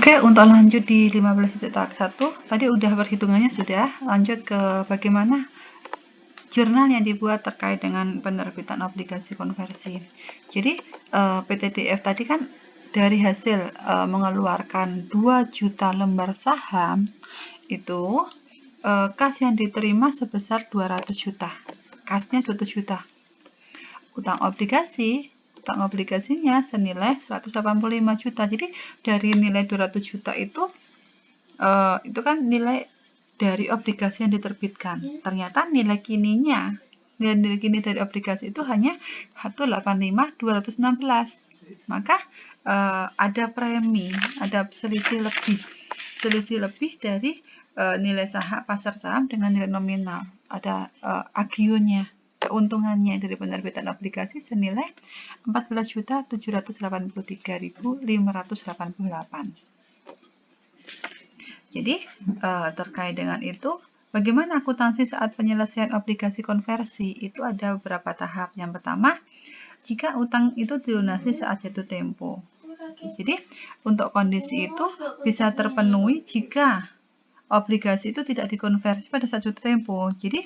Oke, untuk lanjut di 15.1, tadi udah perhitungannya sudah, lanjut ke bagaimana jurnal yang dibuat terkait dengan penerbitan obligasi konversi. Jadi, PTDF tadi kan dari hasil mengeluarkan 2 juta lembar saham, itu kas yang diterima sebesar 200 juta. Kasnya 200 juta. Utang obligasinya senilai 185 juta. Jadi dari nilai 200 juta itu kan nilai dari obligasi yang diterbitkan. Ternyata nilai kini dari obligasi itu hanya 185.216. Maka ada premi, ada selisih lebih dari nilai pasar saham dengan nilai nominal. Ada agionya, keuntungannya dari penerbitan obligasi senilai 14.783.588. Jadi, terkait dengan itu, bagaimana akuntansi saat penyelesaian obligasi konversi? Itu ada beberapa tahap. Yang pertama, jika utang itu dilunasi saat jatuh tempo. Jadi, untuk kondisi itu bisa terpenuhi jika obligasi itu tidak dikonversi pada saat jatuh tempo. Jadi,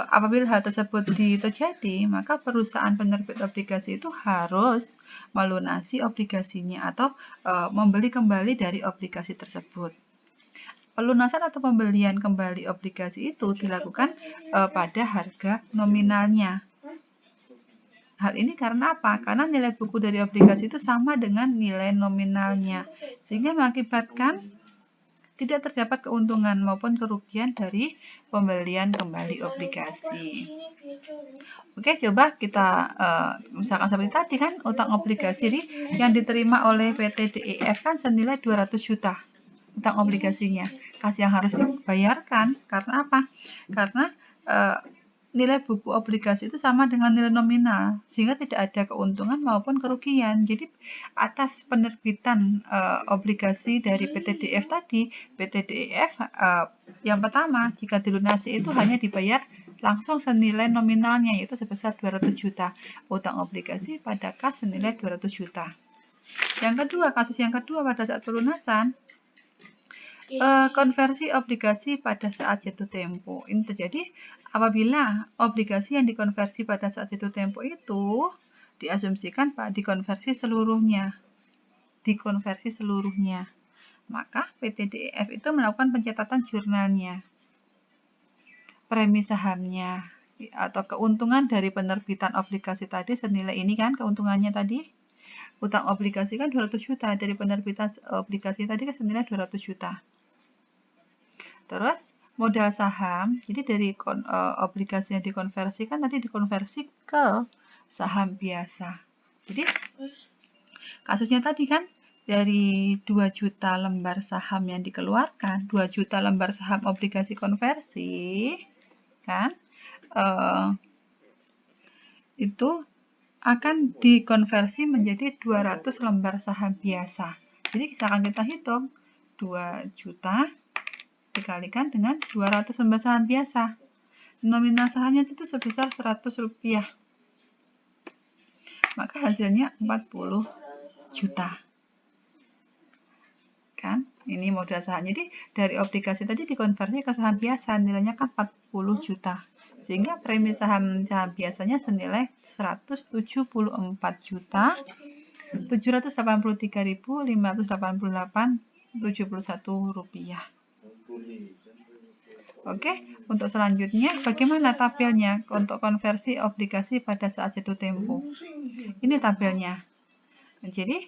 apabila hal tersebut terjadi, maka perusahaan penerbit obligasi itu harus melunasi obligasinya atau membeli kembali dari obligasi tersebut. Pelunasan atau pembelian kembali obligasi itu dilakukan pada harga nominalnya. Hal ini karena apa? Karena nilai buku dari obligasi itu sama dengan nilai nominalnya, sehingga mengakibatkan tidak terdapat keuntungan maupun kerugian dari pembelian kembali obligasi. Oke, coba kita misalkan seperti tadi kan, utang obligasi yang diterima oleh PT DEF kan senilai 200 juta. Utang obligasinya, kas yang harus dibayarkan. Karena apa? Karena nilai buku obligasi itu sama dengan nilai nominal, sehingga tidak ada keuntungan maupun kerugian. Jadi atas penerbitan obligasi dari PT DEF tadi, PT DEF yang pertama, jika dilunasi itu hanya dibayar langsung senilai nominalnya, yaitu sebesar 200 juta. Utang obligasi pada kas senilai 200 juta. Kasus yang kedua pada saat pelunasan, konversi obligasi pada saat jatuh tempo. Ini terjadi apabila obligasi yang dikonversi pada saat jatuh tempo itu diasumsikan dikonversi seluruhnya. Maka PT DEF itu melakukan pencatatan jurnalnya, premi sahamnya, atau keuntungan dari penerbitan obligasi tadi senilai ini kan keuntungannya tadi. Utang obligasi kan 200 juta, dari penerbitan obligasi tadi kan senilai 200 juta. Terus modal saham, jadi dari obligasi yang dikonversikan tadi dikonversi ke saham biasa. Jadi kasusnya tadi kan dari 2 juta lembar saham yang dikeluarkan, 2 juta lembar saham obligasi konversi kan itu akan dikonversi menjadi 200 lembar saham biasa. Jadi misalkan kita hitung 2 juta dikalikan dengan 200 lembar saham biasa. Nominal sahamnya itu sebesar 100 rupiah. Maka hasilnya 40 juta. Kan? Ini modal saham. Jadi dari obligasi tadi dikonversi ke saham biasa, nilainya kan 40 juta. Sehingga premi saham biasanya senilai 174.783.588,71 rupiah. Oke, untuk selanjutnya bagaimana tabelnya untuk konversi obligasi pada saat jatuh tempo? Ini tabelnya. Jadi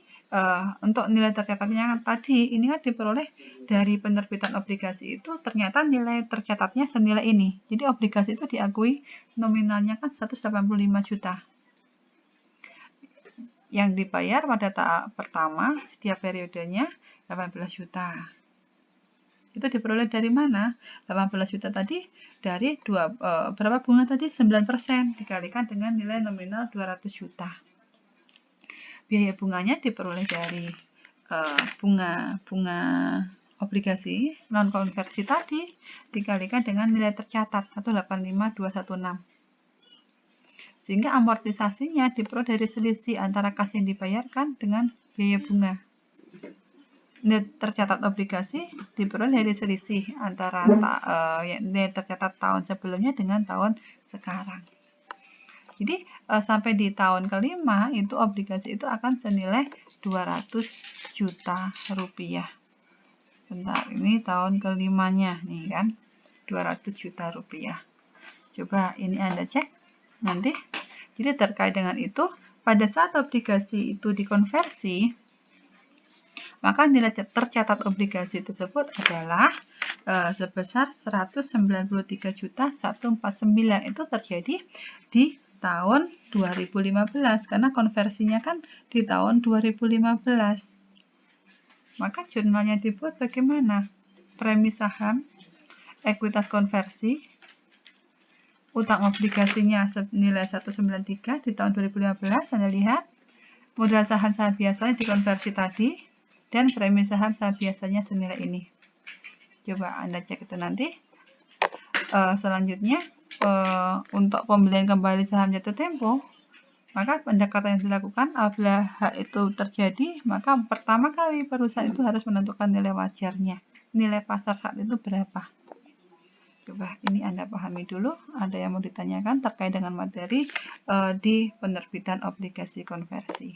untuk nilai tercatatnya tadi ini kan diperoleh dari penerbitan obligasi itu, ternyata nilai tercatatnya senilai ini. Jadi obligasi itu diakui nominalnya kan 185 juta. Yang dibayar pada tahap pertama setiap periodenya 18 juta. Itu diperoleh dari mana? 18 juta tadi dari berapa bunga tadi? 9% dikalikan dengan nilai nominal 200 juta. Biaya bunganya diperoleh dari bunga obligasi non konversi tadi dikalikan dengan nilai tercatat 185.216. Sehingga amortisasinya diperoleh dari selisih antara kas yang dibayarkan dengan biaya bunga. nilai tercatat obligasi diperoleh dari selisih antara nilai tercatat tahun sebelumnya dengan tahun sekarang. Jadi sampai di tahun kelima itu obligasi itu akan senilai 200 juta rupiah. Bentar, ini tahun kelimanya nih kan, 200 juta rupiah. Coba ini Anda cek nanti. Jadi terkait dengan itu, pada saat obligasi itu dikonversi, maka nilai tercatat obligasi tersebut adalah sebesar 193.149. Itu terjadi di tahun 2015 karena konversinya kan di tahun 2015. Maka jurnalnya dibuat bagaimana? Premi saham, ekuitas konversi, utang obligasinya senilai 193 di tahun 2015, Anda lihat. Modal saham biasanya dikonversi tadi, dan premi saham biasanya senilai ini. Coba Anda cek itu nanti. Selanjutnya, untuk pembelian kembali saham jatuh tempo, maka pendekatan yang dilakukan apabila hal itu terjadi, maka pertama kali perusahaan itu harus menentukan nilai wajarnya. Nilai pasar saat itu berapa? Coba ini Anda pahami dulu. Ada yang mau ditanyakan terkait dengan materi di penerbitan obligasi konversi.